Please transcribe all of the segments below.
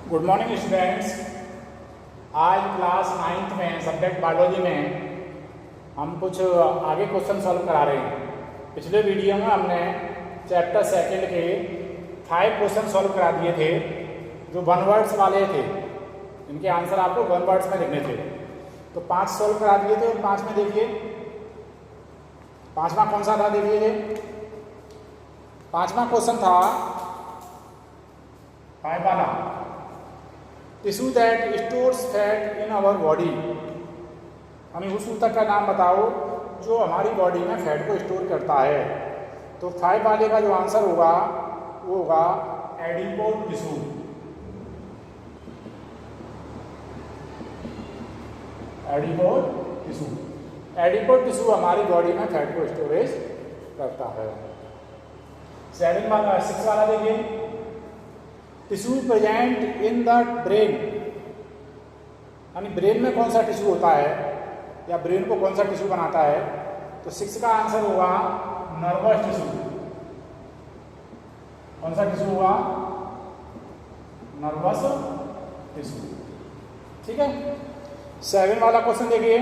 Good morning students. आज class 9th में subject biology में हम कुछ आगे क्वेश्चन सॉल्व करा रहे हैं। पिछले वीडियो में हमने चैप्टर सेकंड के 5 क्वेश्चन सॉल्व करा दिए थे जो 1 वर्ड्स वाले थे। इनके आंसर आपको 1 वर्ड्स में लिखने थे। तो 5 सॉल्व करा दिए थे और 5 में देखिए 5वां कौन सा था, देखिए 5वां क्वेश्चन था 5 वाला, tissue that stores fat in our body. हमें उस ऊतक का नाम बताओ जो हमारी बॉडी में फैट को स्टोर करता है। तो 5 वाले का जो आंसर होगा वो होगा adipose tissue. Adipose tissue, adipose tissue हमारी बॉडी में फैट को स्टोरेज करता है। 6 वाला देखिए, tissue present in the brain, यानी ब्रेन में कौन सा टिश्यू होता है या ब्रेन को कौन सा टिश्यू बनाता है। तो 6 का आंसर होगा नर्वस टिश्यू। कौन सा टिश्यू होगा? Nervous tissue. ठीक है। 7 वाला क्वेश्चन देखिए,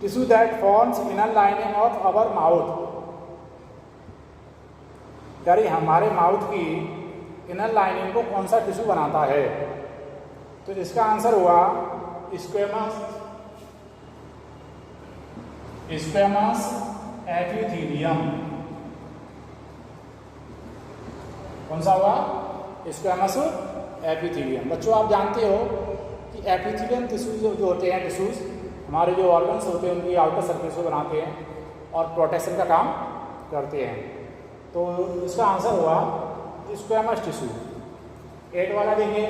tissue that forms inner lining of our mouth, यानी हमारे माउथ की इनर लाइनिंग को कौन सा टिश्यू बनाता है। तो इसका आंसर हुआ स्क्वेमस एपिथेलियम। कौन सा हुआ? Squamous epithelium. बच्चों आप जानते हो कि एपिथेलियम टिश्यू जो होते हैं, टिश्यूज हमारे जो ऑर्गन्स होते हैं उनकी आउटर सरफेस को बनाते हैं और प्रोटेक्शन का काम करते हैं। तो इसका आंसर हुआ स्क्वेमस टिश्यू। 8 वाला देखिए,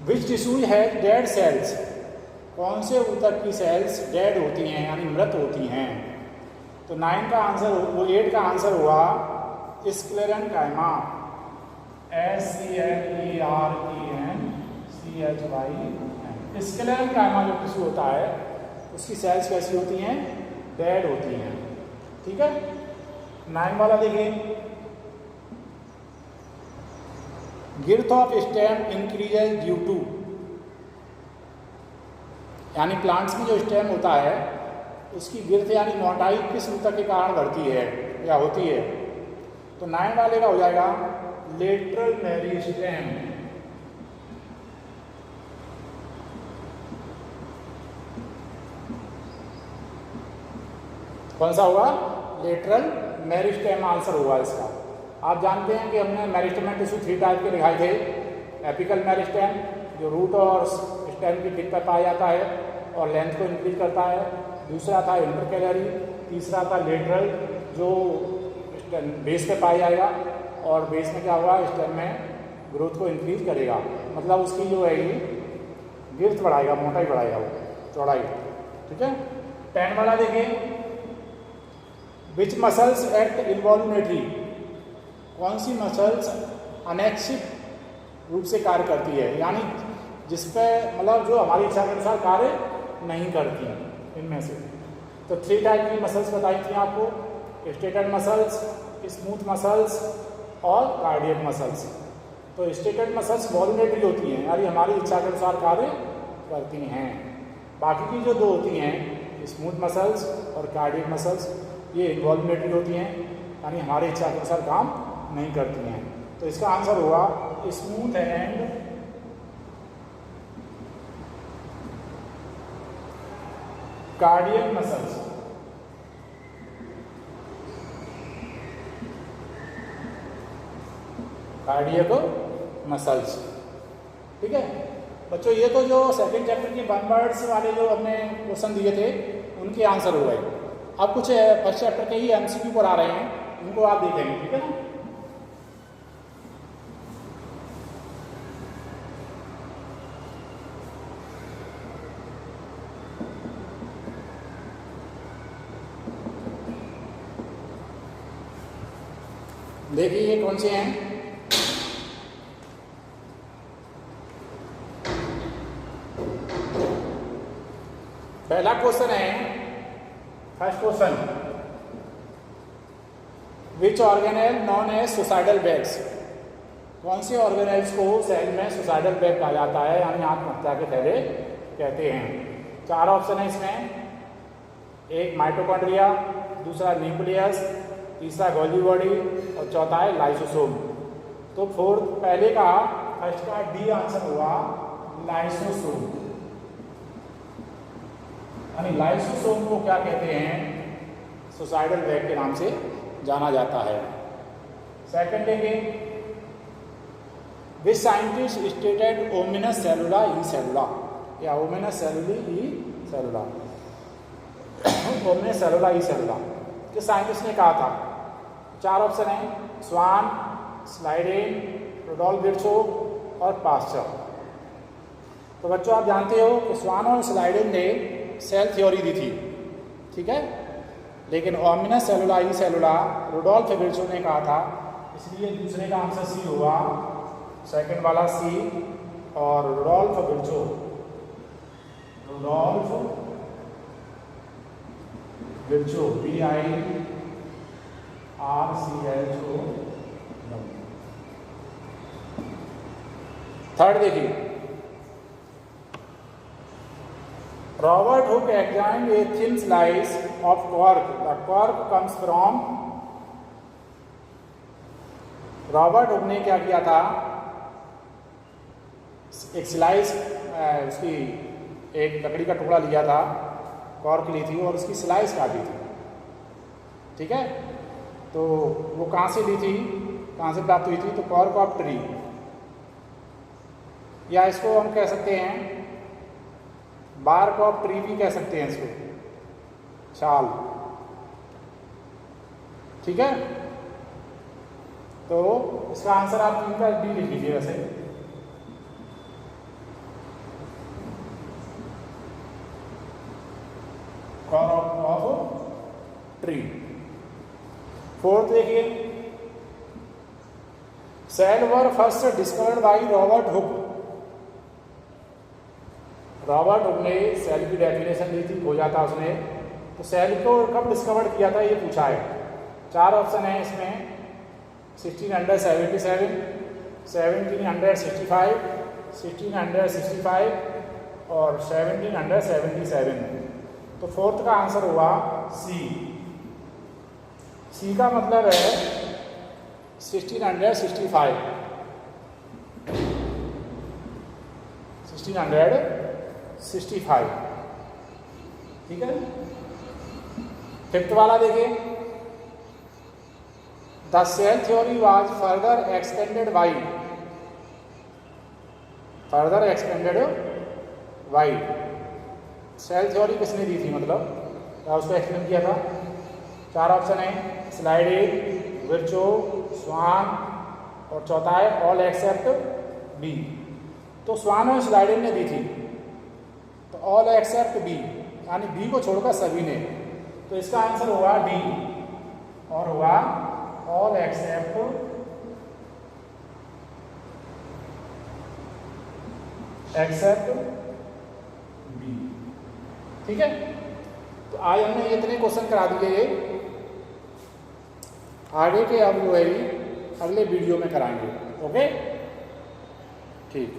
विच टिश्यू हैज डेड सेल्स, कौन से ऊतक की सेल्स डेड होती हैं यानी मृत होती हैं। तो 8 का आंसर हुआ स्क्लेरेनकाइमा, SCLERENCHY। स्क्लेरेनकाइमा जो टिश्यू होता है उसकी सेल्स कैसी होती हैं? डेड होती हैं। ठीक है। 9 वाला देखिए, girth of stem increases due to, यानी प्लांट्स में जो स्टेम होता है उसकी गिर्थ यानी मोटाई किस ऊतक के कारण बढ़ती है या होती है। तो 9 वाले का हो जाएगा लेटरल मेरिस्टेम। कौन सा होगा? लेटरल मेरिस्टेम आंसर हुआ इसका। आप जानते हैं कि हमने मेरिस्टेम टिश्यू 3 टाइप के दिखाए थे। एपिकल मेरिस्टेम जो रूट और स्टेम की टिप पर पाया जाता है और लेंथ को इंक्रीज करता है। दूसरा था इंटरकैलरी। तीसरा था लेटरल जो बेस पे पाया जाएगा और बेस में क्या होगा? स्टेम में ग्रोथ को इंक्रीज करेगा, मतलब उसकी जो है गिर्थ बढ़ाएगा, मोटाई बढ़ाएगा, वो चौड़ाई। ठीक है। 10 वाला देखिए, विच मसल्स एक्ट इन्वॉल्यूमेटरी, कौन सी मसल्स अनैच्छिक रूप से कार्य करती है, यानी जिस पे मतलब जो हमारी इच्छा के अनुसार कार्य नहीं करती हैं इनमें से। तो 3 टाइप की मसल्स बताई थी आपको, स्टेटेड मसल्स, स्मूथ मसल्स और कार्डियक मसल्स। तो स्टेटेड मसल्स वॉल्यूमेटरी होती हैं, यानी हमारी इच्छा के अनुसार कार्य करती हैं। बाकी की जो 2 होती हैं, स्मूथ मसल्स और कार्डियक मसल्स, ये इन्वॉल्यूमेटरी होती हैं, यानी हमारी इच्छा के अनुसार काम नहीं करती हैं। तो इसका आंसर हुआ smooth and cardiac muscles. Cardiac muscles. ठीक है बच्चों, ये तो जो सेकंड चैप्टर के 1 वर्ड्स वाले जो हमने क्वेश्चन दिए थे उनके आंसर हो गए। अब कुछ फर्स्ट चैप्टर के ही MCQ पर आ रहे हैं, उनको आप देखेंगे। ठीक है ना। देखिए ये कौन से हैं। पहला क्वेश्चन है, first question, which organelle known as suicidal bags, कौन से ऑर्गेनेल्स को सेल में सुसाइडल वेब कहा जाता है, यानी आत्महत्या के थैले कहते हैं? 4 ऑप्शन है इसमें। एक माइटोकॉन्ड्रिया, दूसरा न्यूक्लियस, तीसरा गोल्गी बॉडी और चौथा है लाइसोसोम। तो पहले का फर्स्ट का डी आंसर हुआ लाइसोसोम। यानी लाइसोसोम को क्या कहते हैं? सुसाइडल वेब के नाम से जाना जाता है। सेकंड देखें, विच साइंटिस्ट स्टेटेड ओमिनस सेलुला ई सेलुला, या ओमिनस सेलुली ई सेलुला, ओमिनस सेलुला ई सेलुला किस साइंटिस्ट ने कहा था? 4 ऑप्शन है, स्वान, स्लाइडेन, रुडोल्फ विर्चोव और पास्चर। तो बच्चों आप जानते हो कि स्वान और स्लाइडेन ने सेल थ्योरी दी थी, ठीक है, लेकिन ओमिनस सेलुला ई सेलुला रुडोल्फ विर्चोव ने कहा था, इसलिए दूसरे का आंसर सी हुआ, सेकंड वाला सी। और रुडोल्फ विर्चोव, रुडोल्फ विर्चोव, VIRCHO। थर्ड देखिए, Robert Hooke examined a thin slice of cork, the cork comes from. Robert Hooke ने क्या किया था? एक स्लाइस, उसकी एक लकड़ी का टुकड़ा लिया था, कॉर्क ली थी और उसकी स्लाइस काटी थी, ठीक है। तो वो कहाँ से ली थी, कहाँ से प्राप्त हुई थी? तो कॉर्क ऑफ ट्री, या इसको हम कह सकते हैं बार्क ऑफ ट्री भी कह सकते हैं इसको, छाल, ठीक है। तो इसका आंसर आप 3 का डी लिख लीजिए। वैसे कॉर्क ऑफ ट्री। फोर्थ देखिए, cell were first discovered by Robert Hooke. Robert Hooke ने सेल की डेफिनेशन दी थी, खोजा था उसने। तो सेल को कब डिस्कवर किया था ये पूछा है। 4 ऑप्शन है इसमें, 1677, 1765, 1665 और 1777। तो फोर्थ का आंसर हुआ सी। सी का मतलब है 1665, 1665, ठीक है। फिफ्थ वाला देखिए, the cell theory was further extended by, further extended by. Cell theory किसने दी थी, मतलब क्या उसको एक्सप्लेन किया था? 4 ऑप्शन है, स्लाइडेन, विर्चोव, स्वान और चौथा है ऑल एक्सेप्ट बी। तो स्वान और स्लाइडेन ने दी थी, तो ऑल एक्सेप्ट बी, यानी बी को छोड़कर सभी ने। तो इसका आंसर हुआ डी, और हुआ ऑल एक्सेप्ट बी, ठीक है। तो आज हमने इतने क्वेश्चन करा दिए, आगे के अब जो है अगले वीडियो में कराएंगे। ओके, ठीक।